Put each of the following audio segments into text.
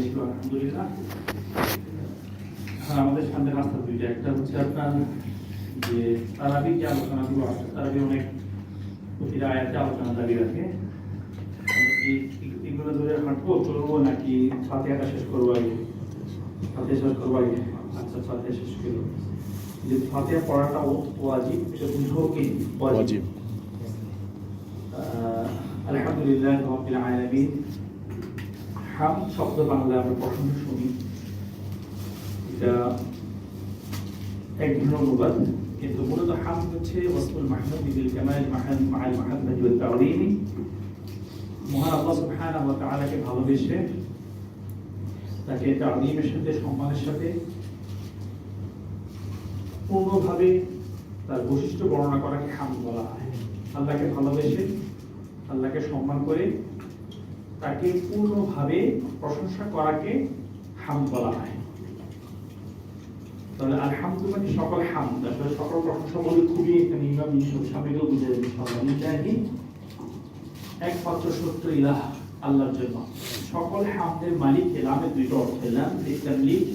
ছিল আলহামদুলিল্লাহ। এখন আমাদের সামনে রাস্তা দুইটা, একটা হচ্ছে আপনার যে তারাবির যে আলোচনাগুলো আছে, তারাবি অনেক প্রতিটা আয়াতে আলোচনা দাবি রাখে। এগুলো ধরে হাঁটবো চলবো নাকি ফাতিহাটা শেষ করবো আগে? ফাতিহা শেষ করবো আগে। আচ্ছা, ফাতিহা শেষ করবো। যে ফাতিহা পড়াটা ওয়াজিব, এটা বুঝবো কি ওয়াজিব। আলহামদুলিল্লাহ রাব্বিল আলামিন। হাম শব্দ বাংলায় আমরা প্রশংসা শুনি, এটা এক ধরনের অনুবাদ, কিন্তু মূলত হাম হচ্ছে ওয়াসফুল মাহমুদ বিল কামাল মাহাল মাআল মাহাব্বাতি ওয়াত তা'যীম। মহান আল্লাহ সুবহানাহু ওয়া তাআলাকে ভালোবেসে তাকে তা'যীমের সাথে, সম্মানের সাথে পূর্ণভাবে তার বৈশিষ্ট্য বর্ণনা করাকে হাম বলা হয়। আল্লাহকে ভালোবেসে, আল্লাহকে সম্মান করে তাকে পূর্ণভাবে প্রশংসা করাকে হাম বলা হয়। তাহলে আলহামদুলিল্লাহ মানে সকল হামদ, আসলে সকল প্রশংসা বলে খুবই এখানে ইমাম সামনেও বুঝে যাবে ইনশাআল্লাহ। একমাত্র সত্য ইলাহ আল্লাহর জন্য সকল হামদের মালিক। লামের দুইটা অর্থ, লাম লিতামলিক,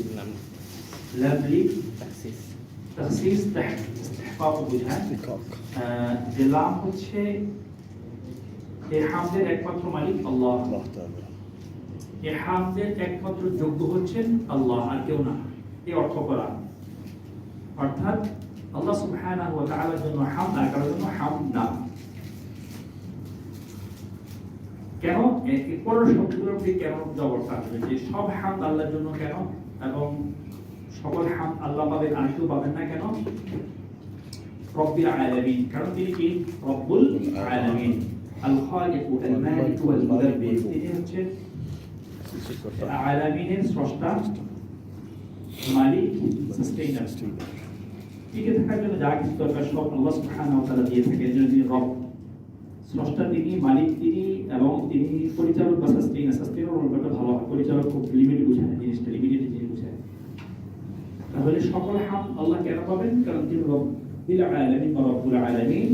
লাম লিতাখসিস, তাখসিস ইস্তিহকাক বোঝায়। যে লাম হচ্ছে এই হামদের একমাত্র মালিক আল্লাহ, এই হামদের একমাত্র যোগ্য হচ্ছেন আল্লাহ, আর কেউ না, এই অর্থ করা। অর্থাৎ আল্লাহ সুবহানাহু ওয়া তাআলার জন্য হামদ, আর কারোর জন্য হামদ না। কেন এই পরের শব্দগুলোর প্রতি কেন জবাবটা আসবে যে সব হামদ আল্লাহর জন্য কেন, এবং সকল হামদ আল্লাহ পাবেন আর কেউ পাবেন না কেন? রব্বিল আলামিন, কারণ তিনি কি? রব্বুল আলামিন, আল খালিক আল মালিক ওয়াল মুদাব্বির। তিনি হচ্ছেন আলামিনের স্রষ্টা, মালিক, সাস্টেইনার। টিকে থাকার জন্য যা কিছু দরকার সব আল্লাহ সুবহানাহু ওয়া তাআলা দিয়ে থাকেন। যিনি রব, স্রষ্টা তিনি, মালিক তিনি, এবং তিনি পরিচালক বা সাস্টেইনার। সাস্টেইনার বলতে ভালো হয়, পরিচালক খুব লিমিট বোঝায়, জিনিসটা লিমিটেড জিনিস বোঝায়। তাহলে সকল হামদ আল্লাহ কেন পাবেন? কারণ তিনি রব্বিল আলামিন বা রব্বুল আলামিন।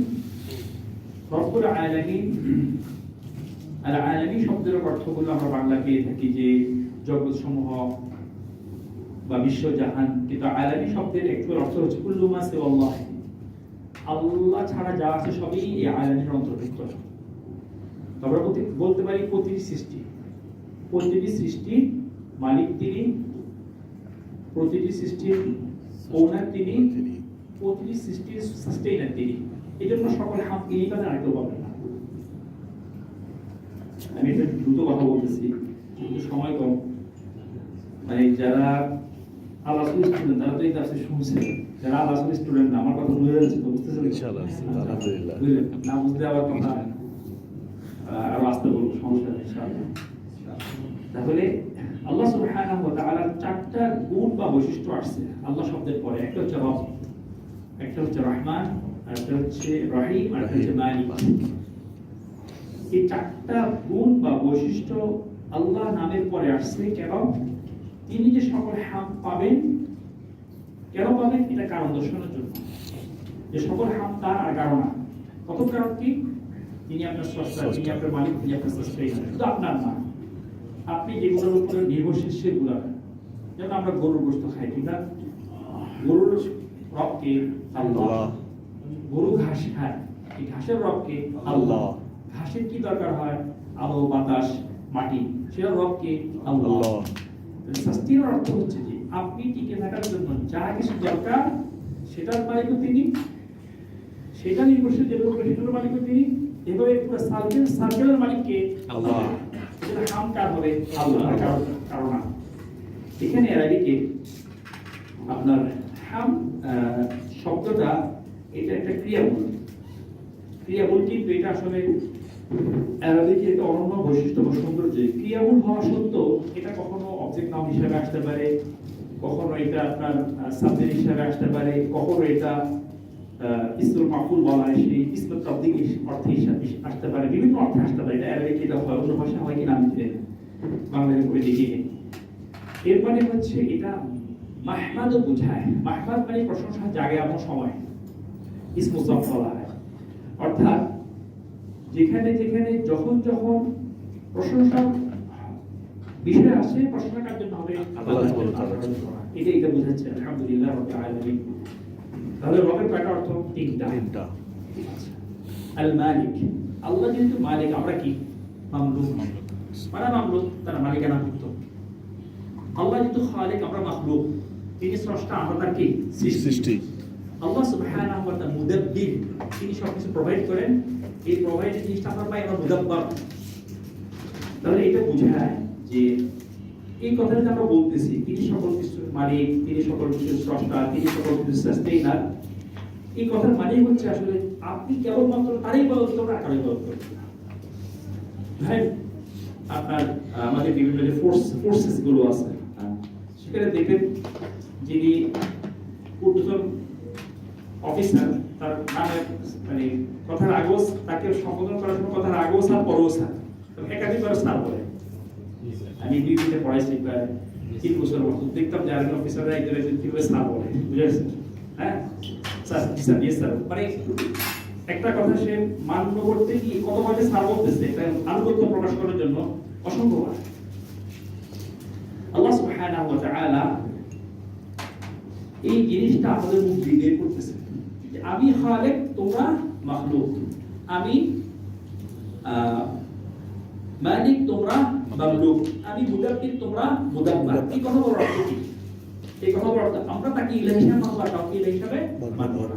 রব্বুল আলামিন, আল আলামিন শব্দের অর্থগুলো আমরা বাংলা পেয়ে থাকি যে জগৎসমূহ বা বিশ্বজাহান, কিন্তু আলামিন শব্দের অ্যাকচুয়াল অর্থ হচ্ছে কুল্লু মা সিওয়াল্লাহ, আল্লাহ ছাড়া যা আছে সবই এই আলামিনের অন্তর্ভুক্ত। আমরা বলতে পারি প্রতিটি সৃষ্টি, প্রতিটি সৃষ্টির মালিক তিনি, প্রতিটি সৃষ্টির ওনার তিনি, প্রতিটি সৃষ্টির সাস্টেইনার তিনি। এই জন্য সকল হাম এই কাজে আর কেউ পাবেন না। আমি একটু দ্রুত কথা বলতেছি কিন্তু সময় কম। মানে যারা আল্লাহ স্টুডেন্ট তারা তো এই কাছে শুনছে, যারা আল্লাহ স্টুডেন্ট না, আমার কথা বুঝে যাচ্ছে তো? বুঝতেছেন ইনশাআল্লাহ? আলহামদুলিল্লাহ। না বুঝলে আবার কথা আরো আসতে বলবো, সমস্যা নেই ইনশাআল্লাহ। তাহলে আল্লাহ সুবহানাহু ওয়া তাআলার চারটা গুণ বা বৈশিষ্ট্য আসছে আল্লাহ শব্দের পরে। একটা হচ্ছে রব, একটা হচ্ছে রহমান, আর একটা হচ্ছে রহিম, আর একটা হচ্ছে মালিক। এই চারটা গুণ বা বৈশিষ্ট্য আল্লাহ নামের পরে আসছে কেন? তিনি যে সকল হামদ পাবেন, কেন পাবেন? এটা কারণ দর্শানোর জন্য, যে সকল হামদ তার আর কারণ না। প্রথম কারণ কি? তিনি আপনার স্রষ্টা, তিনি আপনার মালিক, তিনি আপনার সাস্টেইনার। শুধু আপনার না, আপনি যেগুলোর উপরে নির্ভরশীল সেগুলো, যেমন আমরা গরুর গোশত খাই, ঠিক না? গরুর রবকে আল্লাহ। গরু ঘাস খায়, এই ঘাসের রবকে আল্লাহ। ঘাসের কি দরকার হয়? আলো, বাতাস, মাটি, সেটার রবকে আল্লাহ। সাস্টেইনার অর্থ হচ্ছে যে আপনি টিকে থাকার জন্য যা কিছু দরকার সেটার মালিকও তিনি, সেটা নির্ভরশীল যেগুলো সেটার মালিকও তিনি। এভাবে পুরো সার্কেলের মালিককে আল্লাহ। এটা হাম কার হবে? আল্লাহ, কারণ না। এখানে আরবিকে আপনার হাম শব্দটা এটা একটা ক্রিয়াবল, ক্রিয়াবল, কিন্তু এটা আসলে আরবিকে একটা অনন্য বৈশিষ্ট্য বা সৌন্দর্য। ক্রিয়াবল হওয়া সত্ত্বেও এটা কখনো অবজেক্ট নাম হিসেবে আসতে পারে, কখনো এটা আপনার সাবজেক্ট হিসেবে আসতে পারে, কখনো এটা ইসমুল মাফউল বলা হয়, সেই ইসমুল তাফদীল অর্থে আসতে পারে, বিভিন্ন অর্থে আসতে পারে। এটা আরবিকে এটা হয়, অন্য ভাষা হয় কিনা আমি জানি না, বাংলায় করে দেখিনি। এর মানে হচ্ছে এটা মাহমাদও বোঝায়। মাহমাদ মানে প্রশংসা জাগে এমন সময়, ইসমুল জাফ বলা হয়। অর্থাৎ যেখানে যেখানে যখন যখন প্রশংসা বিষয় আসে প্রশংসা কার জন্য হবে? আল্লাহ সুবহানাহু ওয়া তাআলা। এটা বোঝাচ্ছে আলহামদুলিল্লাহ রাব্বিল আলামিন। তাহলে রবের কয়টা অর্থ? তিনটা। আল মালিক, আল্লাহ যেহেতু মালিক, আমরা কি? মামলুক। মানে মামলুক, তার মালিকানা মুক্ত। আল্লাহ যেহেতু খালিক, আমরা মাখলুক। তিনি স্রষ্টা, আমরা তার কি? সৃষ্টি। আল্লাহ সুবহানাহু ওয়া তাআলা মুদাব্বির, তিনি সবকিছু প্রোভাইড করেন। এই প্রোভাইডের জিনিসটা আমরা পাই, আমরা মুদাব্বার। তাহলে এটা বোঝায় যে এই কথাটা যে আমরা বলতেছি, তিনি সকল কিছুর মালিক, তিনি সকল কিছুর স্রষ্টা, তিনি সকল কিছুর সাস্টেইনার, এই কথার মানেই হচ্ছে আসলে আপনি কেবলমাত্র তারই ইবাদত করবেন, আর কারো ইবাদত করবেন না। ভাই, আপনার আমাদের বিভিন্ন যে ফোর্সেস গুলো আছে, সেখানে দেখবেন যিনি ঊর্ধ্বতন অফিসার, তার নামে মানে কথার আগেও তাকে সম্বোধন করার সময় কথার আগেও স্যার, পরেও স্যার, একাধিকবার স্যার বলে। আমি ডিউটিতে পড়াইছি প্রায় 3 বছর মতো, দেখতাম যে আর্মি অফিসাররা একজন কিভাবে স্যার বলে, বুঝেছেন? হ্যাঁ স্যার, স্যার, ইয়েস স্যার, মানে একটা কথা সে মান্য করতে গিয়ে কতবার যে স্যার বলতেছে, এটা আনুগত্য প্রকাশ করার জন্য অসম্ভব। আল্লাহ সুবহানাহু ওয়া তাআলা এই জিনিসটা আমাদের মুখ দিয়ে বের করতেছে যে আমি খালিক, তোমরা মাখলুক। আমি মালিক, তোমরা মামলুক। আমি মুদাব্বির, তোমরা মুদাব্বার। এই কথা বলার অর্থ কি? এই কথা বলার অর্থ আমরা তাকে ইলাহি হিসেবে মানব, কাউকে ইলাহি হিসেবে মানব না।